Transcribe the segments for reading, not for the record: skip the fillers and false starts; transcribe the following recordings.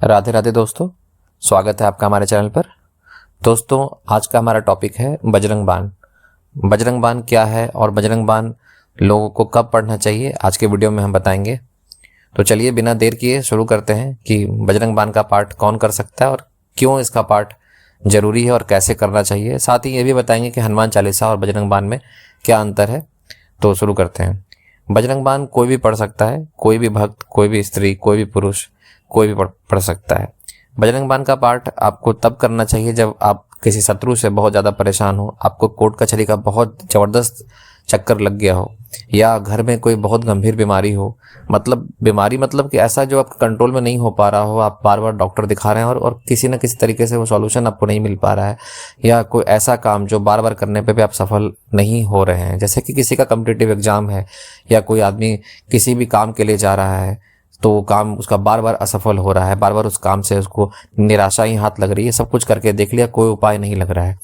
राधे राधे दोस्तों, स्वागत है आपका हमारे चैनल पर। दोस्तों, आज का हमारा टॉपिक है बजरंग बाण। बजरंग बाण क्या है और बजरंग बाण लोगों को कब पढ़ना चाहिए, आज के वीडियो में हम बताएंगे। तो चलिए बिना देर किए शुरू करते हैं कि बजरंग बाण का पाठ कौन कर सकता है और क्यों इसका पाठ जरूरी है और कैसे करना चाहिए। साथ ही ये भी बताएंगे कि हनुमान चालीसा और बजरंग बाण में क्या अंतर है। तो शुरू करते हैं। बजरंग बाण कोई भी पढ़ सकता है, कोई भी भक्त, कोई भी स्त्री, कोई भी पुरुष, कोई भी पढ़ सकता है। बजरंग बाण का पाठ आपको तब करना चाहिए जब आप किसी शत्रु से बहुत ज़्यादा परेशान हो, आपको कोर्ट कचहरी का बहुत ज़बरदस्त चक्कर लग गया हो, या घर में कोई बहुत गंभीर बीमारी हो। बीमारी मतलब कि ऐसा जो आपके कंट्रोल में नहीं हो पा रहा हो, आप बार बार डॉक्टर दिखा रहे हैं और किसी न किसी तरीके से वो सॉल्यूशन आपको नहीं मिल पा रहा है, या कोई ऐसा काम जो बार बार करने पे भी आप सफल नहीं हो रहे हैं। जैसे कि किसी का कॉम्पिटिटिव एग्जाम है, या कोई आदमी किसी भी काम के लिए जा रहा है तो वो काम उसका बार बार असफल हो रहा है, बार बार उस काम से उसको निराशा ही हाथ लग रही है। सब कुछ करके देख लिया, कोई उपाय नहीं लग रहा है,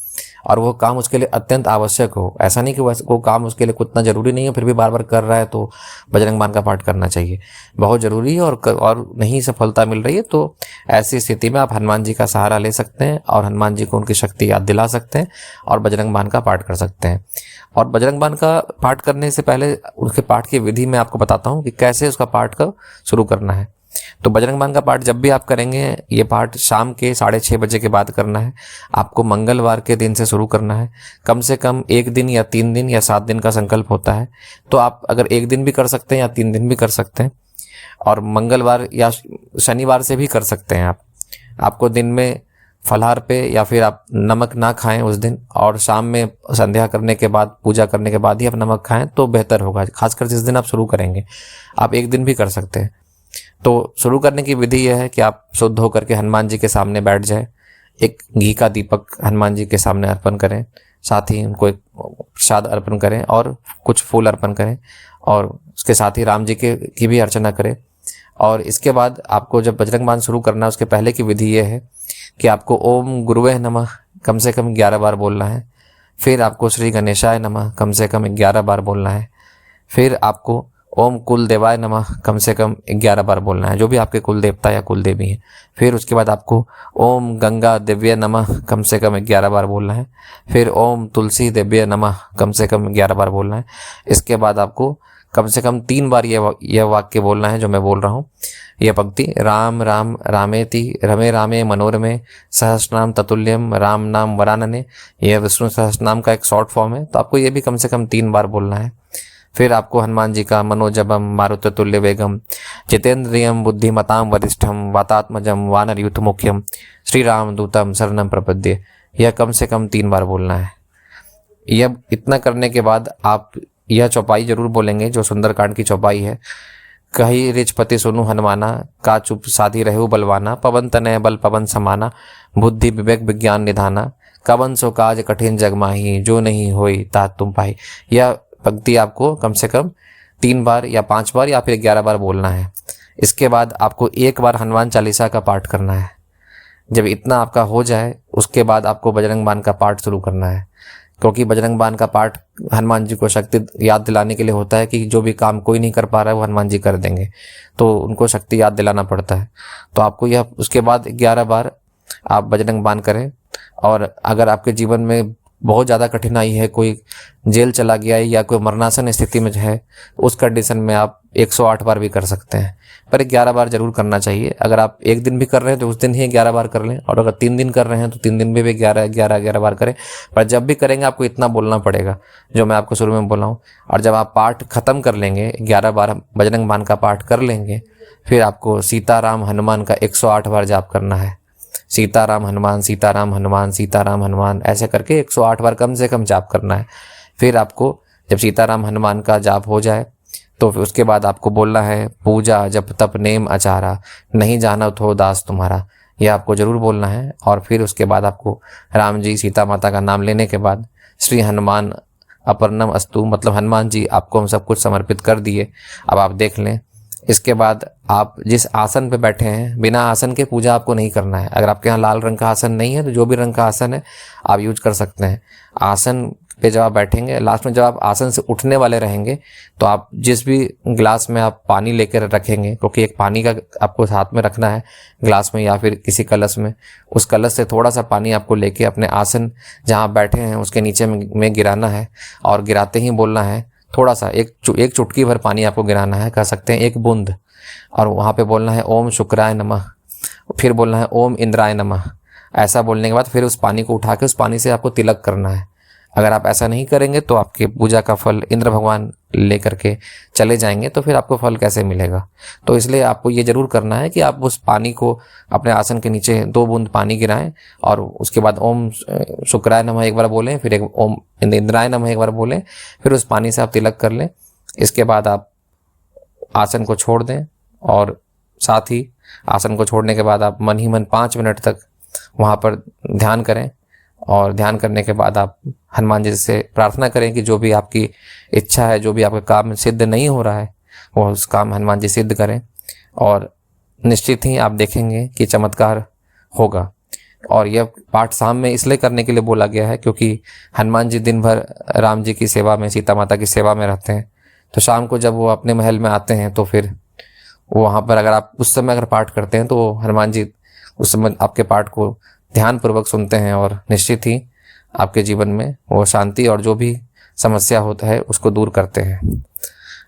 और वो काम उसके लिए अत्यंत आवश्यक हो। ऐसा नहीं कि वो काम उसके लिए उतना जरूरी नहीं है, फिर भी बार बार कर रहा है, तो बजरंग बाण का पाठ करना चाहिए। बहुत जरूरी है और नहीं सफलता मिल रही है तो ऐसी स्थिति में आप हनुमान जी का सहारा ले सकते हैं और हनुमान जी को उनकी शक्ति याद दिला सकते हैं और बजरंग बाण का पाठ कर सकते हैं। और बजरंग बाण का पाठ करने से पहले उसके पाठ की विधि मैं आपको बताता हूँ कि कैसे उसका पाठ का शुरू करना है। तो बजरंग बाण का पाठ जब भी आप करेंगे, ये पाठ शाम के 6:30 बजे के बाद करना है। आपको मंगलवार के दिन से शुरू करना है। कम से कम 1 दिन या 3 दिन या 7 दिन का संकल्प होता है, तो आप अगर 1 दिन भी कर सकते हैं या 3 दिन भी कर सकते हैं, और मंगलवार या शनिवार से भी कर सकते हैं। आपको दिन में फलाहार पे या फिर आप नमक ना खाएं उस दिन, और शाम में संध्या करने के बाद, पूजा करने के बाद ही आप नमक खाएं तो बेहतर होगा, खासकर जिस दिन आप शुरू करेंगे। आप 1 दिन भी कर सकते हैं। तो शुरू करने की विधि यह है कि आप शुद्ध होकर के हनुमान जी के सामने बैठ जाए। एक घी का दीपक हनुमान जी के सामने अर्पण करें, साथ ही उनको एक प्रसाद अर्पण करें और कुछ फूल अर्पण करें, और उसके साथ ही राम जी की भी अर्चना करें। और इसके बाद आपको जब बजरंग बाण शुरू करना है, उसके पहले की विधि यह है कि आपको ओम गुरुवे नमः कम से कम 11 बार बोलना है। फिर आपको श्री गणेशाय नमः कम से कम 11 बार बोलना है। फिर आपको ओम कुल देवाय नमः कम से कम 11 बार बोलना है, जो भी आपके कुल देवता या कुल देवी हैं। फिर उसके बाद आपको ओम गंगा दिव्य नमः कम से कम 11 बार बोलना है। फिर ओम तुलसी दिव्य नमः कम से कम 11 बार बोलना है। इसके बाद आपको कम से कम 3 बार यह वाक्य बोलना है जो मैं बोल रहा हूँ, यह पंक्ति, राम राम रामेति रमे रामे मनोरमे सहस्रनाम ततुल्यम राम नाम वरानने। यह विष्णु सहस्रनाम का एक शॉर्ट फॉर्म है, तो आपको ये भी कम से कम 3 बार बोलना है। फिर आपको हनुमान जी का मनोजबम मारुततुल्य वेगम जितेंद्रियम बुद्धिमताम वरिष्ठम वातात्मजम वानर युथ मुख्यम श्री राम दूतम शरणम प्रपद्ये, यह कम से कम 3 बार बोलना है। यह इतना करने के बाद आप यह चौपाई जरूर बोलेंगे जो सुंदरकांड की चौपाई है। कही रिचपति सुनु हनुमाना, का चुप साधी रहु बलवाना, पवन तनय बल पवन समाना, बुद्धि विवेक विज्ञान निधाना, कवन सो काज कठिन जग माही, जो नहीं होई तात तुम पाई। यह पंक्ति आपको कम से कम 3 बार या 5 बार या फिर 11 बार बोलना है। इसके बाद आपको 1 बार हनुमान चालीसा का पाठ करना है। जब इतना आपका हो जाए, उसके बाद आपको बजरंग बाण का पाठ शुरू करना है, क्योंकि बजरंग बाण का पाठ हनुमान जी को शक्ति याद दिलाने के लिए होता है कि जो भी काम कोई नहीं कर पा रहा है वो हनुमान जी कर देंगे, तो उनको शक्ति याद दिलाना पड़ता है। तो आपको यह उसके बाद 11 बार आप बजरंग बाण करें। और अगर आपके जीवन में बहुत ज़्यादा कठिनाई है, कोई जेल चला गया है या कोई मरणासन स्थिति में है, उस कंडीशन में आप 108 बार भी कर सकते हैं, पर 11 बार जरूर करना चाहिए। अगर आप 1 दिन भी कर रहे हैं तो उस दिन ही 11 बार कर लें, और अगर 3 दिन कर रहे हैं तो 3 दिन में भी 11 बार करें। पर जब भी करेंगे आपको इतना बोलना पड़ेगा जो मैं आपको शुरू में बोला हूँ। और जब आप पाठ खत्म कर लेंगे, 11 बार बजरंग बाण का पाठ कर लेंगे, फिर आपको सीताराम हनुमान का 108 बार जाप करना है। सीताराम हनुमान सीताराम हनुमान सीताराम हनुमान, ऐसे करके 108 बार कम से कम जाप करना है। फिर आपको जब सीताराम हनुमान का जाप हो जाए तो फिर उसके बाद आपको बोलना है, पूजा जप तप नेम आचारा, नहीं जाना तो दास तुम्हारा। यह आपको जरूर बोलना है। और फिर उसके बाद आपको राम जी सीता माता का नाम लेने के बाद श्री हनुमान अपर्णम अस्तु, मतलब हनुमान जी आपको हम सब कुछ समर्पित कर दिए, अब आप देख लें। इसके बाद आप जिस आसन पे बैठे हैं, बिना आसन के पूजा आपको नहीं करना है। अगर आपके यहाँ लाल रंग का आसन नहीं है तो जो भी रंग का आसन है आप यूज कर सकते हैं। आसन पे जब आप बैठेंगे, लास्ट में जब आप आसन से उठने वाले रहेंगे, तो आप जिस भी ग्लास में आप पानी लेकर रखेंगे, क्योंकि एक पानी का आपको हाथ में रखना है ग्लास में या फिर किसी कलश में, उस कलश से थोड़ा सा पानी आपको लेके अपने आसन जहाँ आप बैठे हैं उसके नीचे में गिराना है। और गिराते ही बोलना है थोड़ा सा, एक चुटकी भर पानी आपको गिराना है, कह सकते हैं एक बूंद, और वहाँ पे बोलना है ओम शुक्राय नमः, फिर बोलना है ओम इंद्राय नमः। ऐसा बोलने के बाद फिर उस पानी को उठा के उस पानी से आपको तिलक करना है। अगर आप ऐसा नहीं करेंगे तो आपके पूजा का फल इंद्र भगवान लेकर के चले जाएंगे, तो फिर आपको फल कैसे मिलेगा। तो इसलिए आपको ये जरूर करना है कि आप उस पानी को अपने आसन के नीचे 2 बूंद पानी गिराएं, और उसके बाद ओम शुक्राय नमः एक बार बोलें, फिर एक ओम इंद्राय नमः एक बार बोलें, फिर उस पानी से आप तिलक कर लें। इसके बाद आप आसन को छोड़ दें, और साथ ही आसन को छोड़ने के बाद आप मन ही मन 5 मिनट तक वहाँ पर ध्यान करें। और ध्यान करने के बाद आप हनुमान जी से प्रार्थना करें कि जो भी आपकी इच्छा है, जो भी आपका काम सिद्ध नहीं हो रहा है, वो उस काम हनुमान जी सिद्ध करें, और निश्चित ही आप देखेंगे कि चमत्कार होगा। और यह पाठ शाम में इसलिए करने के लिए बोला गया है क्योंकि हनुमान जी दिन भर राम जी की सेवा में, सीता माता की सेवा में रहते हैं। तो शाम को जब वो अपने महल में आते हैं तो फिर वहाँ पर अगर आप उस समय अगर पाठ करते हैं तो हनुमान जी उस समय आपके पाठ को ध्यानपूर्वक सुनते हैं, और निश्चित ही आपके जीवन में वो शांति और जो भी समस्या होता है उसको दूर करते हैं।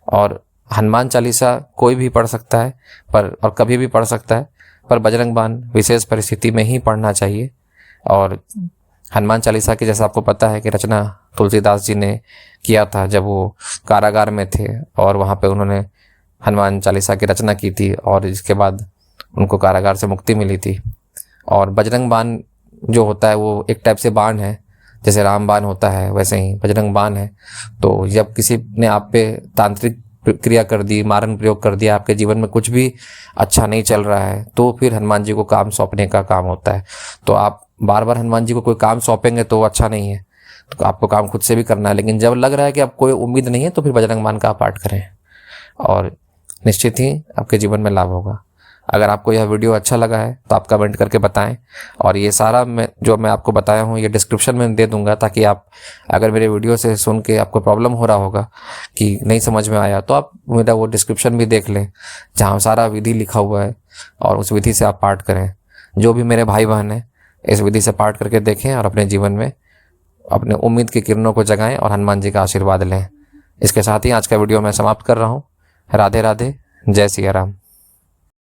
और हनुमान चालीसा कोई भी पढ़ सकता है और कभी भी पढ़ सकता है, पर बजरंग बाण विशेष परिस्थिति में ही पढ़ना चाहिए। और हनुमान चालीसा की जैसा आपको पता है कि रचना तुलसीदास जी ने किया था जब वो कारागार में थे, और वहाँ पे उन्होंने हनुमान चालीसा की रचना की थी, और इसके बाद उनको कारागार से मुक्ति मिली थी। और बजरंग बाण जो होता है वो एक टाइप से बाण है, जैसे राम बाण होता है वैसे ही बजरंग बाण है। तो जब किसी ने आप पे तांत्रिक क्रिया कर दी, मारण प्रयोग कर दिया, आपके जीवन में कुछ भी अच्छा नहीं चल रहा है, तो फिर हनुमान जी को काम सौंपने का काम होता है। तो आप बार बार हनुमान जी को कोई काम सौंपेंगे तो अच्छा नहीं है, तो आपको काम खुद से भी करना है। लेकिन जब लग रहा है कि आप कोई उम्मीद नहीं है तो फिर बजरंग बाण का पाठ करें, और निश्चित ही आपके जीवन में लाभ होगा। अगर आपको यह वीडियो अच्छा लगा है तो आप कमेंट करके बताएं, और ये सारा जो मैं आपको बताया हूँ ये डिस्क्रिप्शन में दे दूंगा, ताकि आप अगर मेरे वीडियो से सुन के आपको प्रॉब्लम हो रहा होगा कि नहीं समझ में आया, तो आप मेरा वो डिस्क्रिप्शन भी देख लें जहाँ सारा विधि लिखा हुआ है, और उस विधि से आप पाठ करें। जो भी मेरे भाई बहन हैं इस विधि से पाठ करके देखें और अपने जीवन में अपने उम्मीद की किरणों को जगाएं और हनुमान जी का आशीर्वाद लें। इसके साथ ही आज का वीडियो मैं समाप्त कर रहा हूँ। राधे राधे, जय सिया राम।